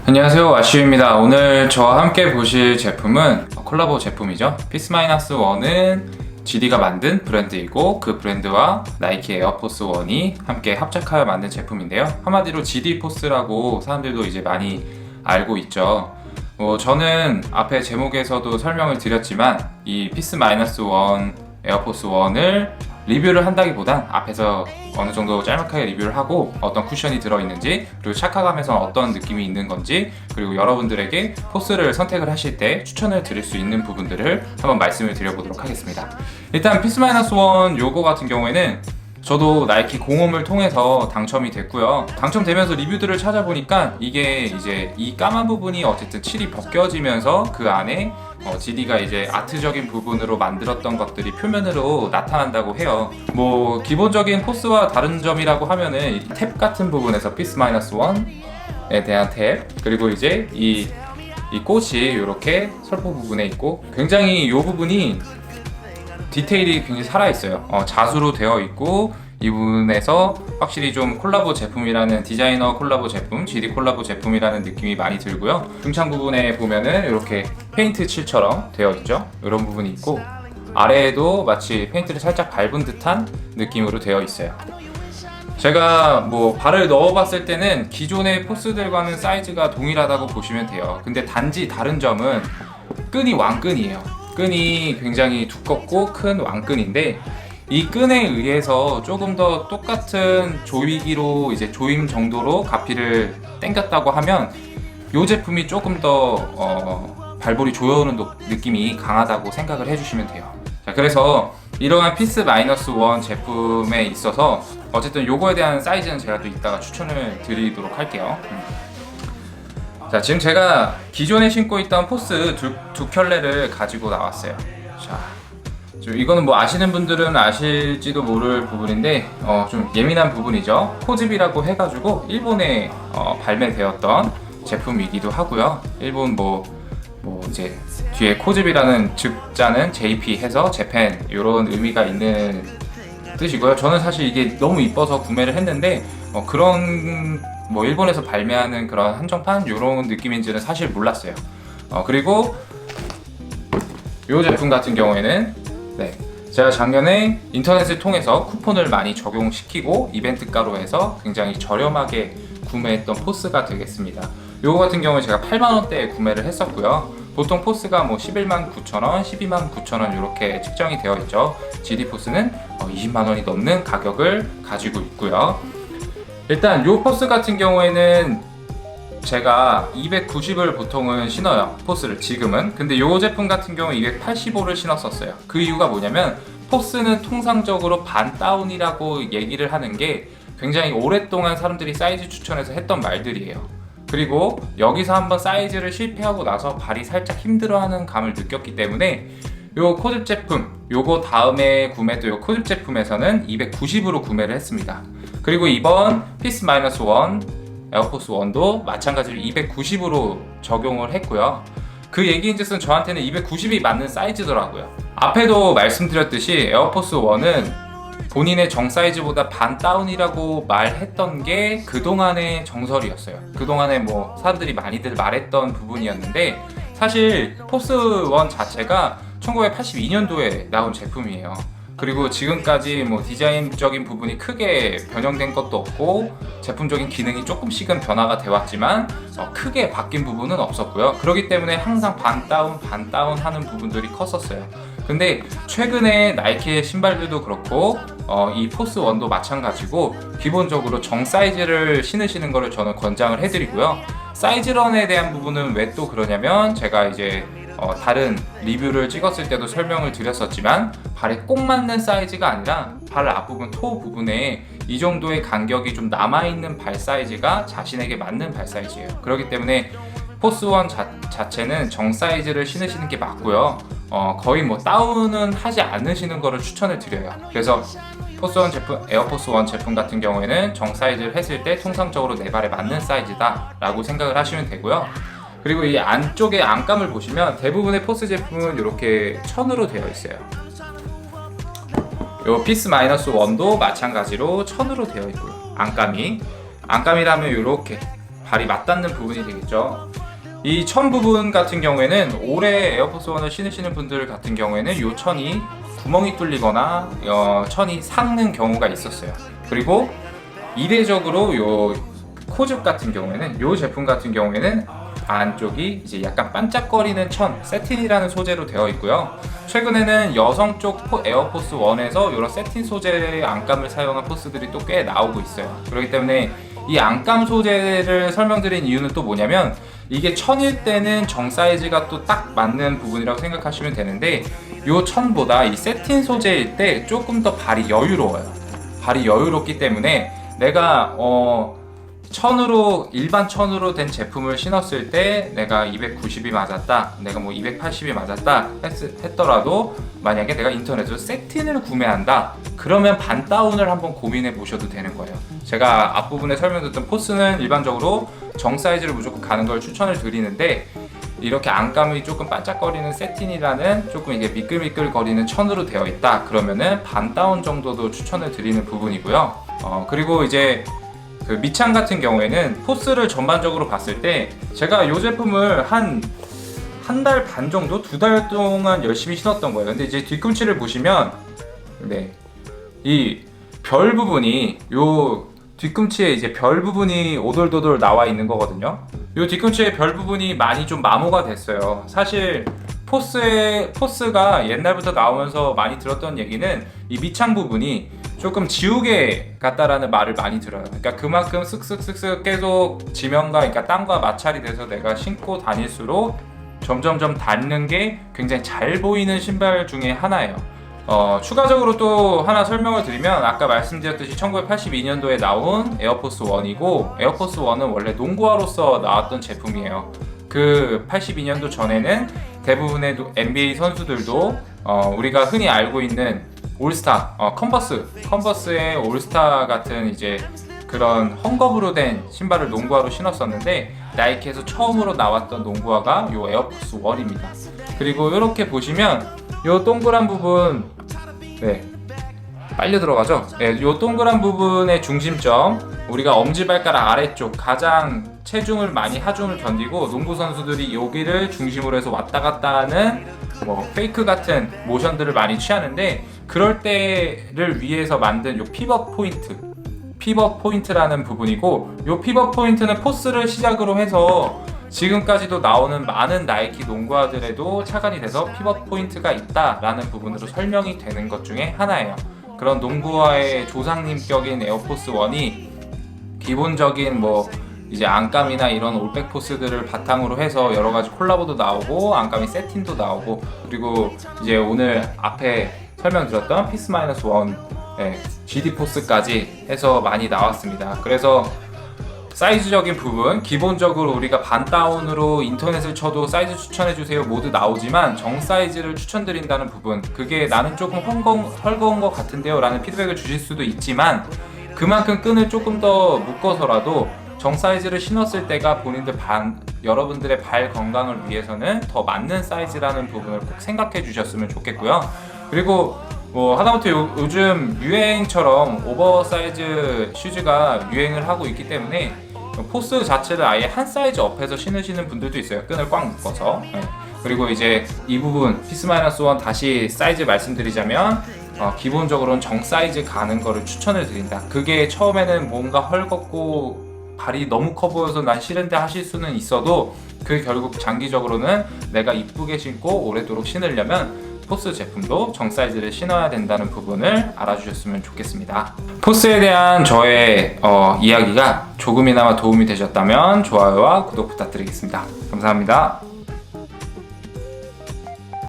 안녕하세요, 와슈입니다. 오늘 저와 함께 보실 제품은 콜라보 제품이죠. 피스-1은 GD가 만든 브랜드이고 그 브랜드와 나이키 에어포스 1이 함께 합작하여 만든 제품인데요. 한마디로 GD 포스라고 사람들도 이제 많이 알고 있죠. 저는 앞에 제목에서도 설명을 드렸지만 이 피스-1 에어포스 1을 리뷰를 한다기보단 앞에서 어느 정도 짤막하게 리뷰를 하고 어떤 쿠션이 들어있는지, 그리고 착화감에서 어떤 느낌이 있는 건지, 그리고 여러분들에게 포스를 선택을 하실 때 추천을 드릴 수 있는 부분들을 한번 말씀을 드려보도록 하겠습니다. 일단 피스-1 요거 같은 경우에는 저도 나이키 공홈을 통해서 당첨이 됐고요. 당첨되면서 리뷰들을 찾아보니까 이게 이제 이 까만 부분이 어쨌든 칠이 벗겨지면서 그 안에 GD가 이제 아트적인 부분으로 만들었던 것들이 표면으로 나타난다고 해요. 기본적인 포스와 다른 점이라고 하면은 이 탭 같은 부분에서 피스-1에 대한 탭, 그리고 이제 이 꽃이 이렇게 설포 부분에 있고, 굉장히 이 부분이 디테일이 굉장히 살아있어요. 자수로 되어 있고, 이 부분에서 확실히 좀 콜라보 제품이라는, 디자이너 콜라보 제품, GD 콜라보 제품이라는 느낌이 많이 들고요. 중창 부분에 보면은 이렇게 페인트 칠처럼 되어 있죠. 이런 부분이 있고, 아래에도 마치 페인트를 살짝 밟은 듯한 느낌으로 되어 있어요. 제가 발을 넣어봤을 때는 기존의 포스들과는 사이즈가 동일하다고 보시면 돼요. 근데 단지 다른 점은 끈이 왕끈이에요. 끈이 굉장히 두껍고 큰 왕끈인데, 이 끈에 의해서 조금 더 똑같은 조이기로 이제 조임 정도로 가피를 당겼다고 하면 이 제품이 조금 더 발볼이 조여오는 느낌이 강하다고 생각을 해주시면 돼요. 자, 그래서 이러한 피스-1 제품에 있어서 어쨌든 요거에 대한 사이즈는 제가 또 이따가 추천을 드리도록 할게요. 자, 지금 제가 기존에 신고 있던 포스 두 켤레를 가지고 나왔어요. 자, 이거는 아시는 분들은 아실지도 모를 부분인데 좀 예민한 부분이죠. 코즈비라고 해가지고 일본에 발매되었던 제품이기도 하고요. 일본 이제 뒤에 코즈비라는 즉자는 JP 해서 재팬 이런 의미가 있는 뜻이고요. 저는 사실 이게 너무 이뻐서 구매를 했는데 그런 일본에서 발매하는 그런 한정판 이런 느낌인지는 사실 몰랐어요. 그리고 이 제품 같은 경우에는 제가 작년에 인터넷을 통해서 쿠폰을 많이 적용시키고 이벤트가로 해서 굉장히 저렴하게 구매했던 포스가 되겠습니다. 이거 같은 경우에 제가 8만원대에 구매를 했었고요. 보통 포스가 119,000원, 129,000원 이렇게 측정이 되어 있죠. GD 포스는 20만원이 넘는 가격을 가지고 있고요. 일단 이 포스 같은 경우에는 제가 290을 보통은 신어요, 포스를 지금은. 근데 이 제품 같은 경우 285를 신었었어요. 그 이유가 뭐냐면 포스는 통상적으로 반 다운이라고 얘기를 하는 게 굉장히 오랫동안 사람들이 사이즈 추천해서 했던 말들이에요. 그리고 여기서 한번 사이즈를 실패하고 나서 발이 살짝 힘들어하는 감을 느꼈기 때문에 요 코즙 제품, 요거 다음에 구매했던 요 코즙 제품에서는 290으로 구매를 했습니다. 그리고 이번 피스-1 에어포스 1도 마찬가지로 290으로 적용을 했고요. 그 얘기인즉슨 저한테는 290이 맞는 사이즈더라고요. 앞에도 말씀드렸듯이 에어포스 1은 본인의 정 사이즈보다 반 다운이라고 말했던 게 그동안의 정설이었어요. 그동안에 사람들이 많이들 말했던 부분이었는데, 사실 포스 1 자체가 1982년도에 나온 제품이에요. 그리고 지금까지 디자인적인 부분이 크게 변형된 것도 없고 제품적인 기능이 조금씩은 변화가 돼 왔지만 크게 바뀐 부분은 없었고요. 그렇기 때문에 항상 반 다운 하는 부분들이 컸었어요. 근데 최근에 나이키의 신발들도 그렇고 이 포스 1도 마찬가지고 기본적으로 정 사이즈를 신으시는 거를 저는 권장을 해드리고요. 사이즈런에 대한 부분은 왜 또 그러냐면, 제가 이제 다른 리뷰를 찍었을 때도 설명을 드렸었지만 발에 꼭 맞는 사이즈가 아니라 발 앞부분, 토 부분에 이 정도의 간격이 좀 남아있는 발 사이즈가 자신에게 맞는 발 사이즈예요. 그렇기 때문에 포스 1 자체는 정 사이즈를 신으시는 게 맞고요. 거의 다운은 하지 않으시는 거를 추천을 드려요. 그래서 포스 1 제품, 에어포스 1 제품 같은 경우에는 정 사이즈를 했을 때 통상적으로 내 발에 맞는 사이즈다 라고 생각을 하시면 되고요. 그리고 이 안쪽에 안감을 보시면 대부분의 포스 제품은 이렇게 천으로 되어 있어요. 요 피스-1도 마찬가지로 천으로 되어 있고요. 안감이라면 이렇게 발이 맞닿는 부분이 되겠죠. 이 천 부분 같은 경우에는 올해 에어포스 1을 신으시는 분들 같은 경우에는 이 천이 구멍이 뚫리거나 천이 삭는 경우가 있었어요. 그리고 이례적으로 요 코즈 같은 경우에는 요 제품 같은 경우에는 안쪽이 이제 약간 반짝거리는 천 세틴이라는 소재로 되어 있고요. 최근에는 여성 쪽 에어포스 1에서 이런 세틴 소재의 안감을 사용한 포스들이 또 꽤 나오고 있어요. 그렇기 때문에 이 안감 소재를 설명드린 이유는 또 뭐냐면 이게 천일 때는 정 사이즈가 또 딱 맞는 부분이라고 생각하시면 되는데 이 천보다 이 세틴 소재일 때 조금 더 발이 여유로워요. 발이 여유롭기 때문에 내가 천으로 일반 천으로 된 제품을 신었을 때 내가 290이 맞았다, 내가 뭐 280이 맞았다 했더라도 만약에 내가 인터넷으로 세틴을 구매한다 그러면 반 다운을 한번 고민해 보셔도 되는 거예요. 제가 앞부분에 설명드렸던 포스는 일반적으로 정 사이즈를 무조건 가는 걸 추천을 드리는데 이렇게 안감이 조금 반짝거리는 세틴이라는 조금 이게 미끌미끌 거리는 천으로 되어 있다 그러면은 반 다운 정도도 추천을 드리는 부분이고요. 그리고 이제 그 밑창 같은 경우에는 포스를 전반적으로 봤을 때 제가 이 제품을 한 달 반 정도, 2달 동안 열심히 신었던 거예요. 근데 이제 뒤꿈치를 보시면 이 별 부분이 요 뒤꿈치에 이제 별 부분이 오돌도돌 나와 있는 거거든요. 요 뒤꿈치에 별 부분이 많이 좀 마모가 됐어요. 사실 포스가 옛날부터 나오면서 많이 들었던 얘기는 이 밑창 부분이 조금 지우개 같다라는 말을 많이 들어요. 그러니까 그만큼 쓱쓱쓱쓱 계속 지면과 그러니까 땅과 마찰이 돼서 내가 신고 다닐수록 점점점 닿는 게 굉장히 잘 보이는 신발 중에 하나예요. 추가적으로 또 하나 설명을 드리면 아까 말씀드렸듯이 1982년도에 나온 에어포스 1이고 에어포스 1은 원래 농구화로서 나왔던 제품이에요. 그 82년도 전에는 대부분의 NBA 선수들도 우리가 흔히 알고 있는 올스타, 컨버스의 올스타 같은 이제 그런 헝겊으로 된 신발을 농구화로 신었었는데 나이키에서 처음으로 나왔던 농구화가 요 에어포스 1입니다. 그리고 이렇게 보시면 요 동그란 부분, 빨려 들어가죠? 요 동그란 부분의 중심점, 우리가 엄지발가락 아래쪽 가장 체중을 많이 하중을 견디고 농구 선수들이 여기를 중심으로 해서 왔다 갔다 하는 뭐 페이크 같은 모션들을 많이 취하는데 그럴 때를 위해서 만든 요 피벗 포인트라는 부분이고 요 피벗 포인트는 포스를 시작으로 해서 지금까지도 나오는 많은 나이키 농구화들에도 착안이 돼서 피벗 포인트가 있다라는 부분으로 설명이 되는 것 중에 하나예요. 그런 농구화의 조상님격인 에어포스 1이 기본적인 뭐 이제 안감이나 이런 올백 포스들을 바탕으로 해서 여러 가지 콜라보도 나오고 안감이 세팅도 나오고 그리고 이제 오늘 앞에 설명드렸던 피스 마이너스 1 GD 포스까지 해서 많이 나왔습니다. 그래서 사이즈적인 부분 기본적으로 우리가 반 다운으로 인터넷을 쳐도 사이즈 추천해주세요 모두 나오지만 정 사이즈를 추천드린다는 부분 그게 나는 조금 헐거운 것 같은데요 라는 피드백을 주실 수도 있지만 그만큼 끈을 조금 더 묶어서라도 정 사이즈를 신었을 때가 여러분들의 발 건강을 위해서는 더 맞는 사이즈라는 부분을 꼭 생각해 주셨으면 좋겠고요. 그리고 뭐 하다못해 요즘 유행처럼 오버사이즈 슈즈가 유행을 하고 있기 때문에 포스 자체를 아예 한 사이즈 업해서 신으시는 분들도 있어요. 끈을 꽉 묶어서. 그리고 이제 이 부분 피스 마이너스 1 다시 사이즈 말씀드리자면 기본적으로는 정 사이즈 가는 거를 추천을 드린다. 그게 처음에는 뭔가 헐겁고 발이 너무 커 보여서 난 싫은데 하실 수는 있어도 그 결국 장기적으로는 내가 이쁘게 신고 오래도록 신으려면 포스 제품도 정 사이즈를 신어야 된다는 부분을 알아주셨으면 좋겠습니다. 포스에 대한 저의 이야기가 조금이나마 도움이 되셨다면 좋아요와 구독 부탁드리겠습니다. 감사합니다.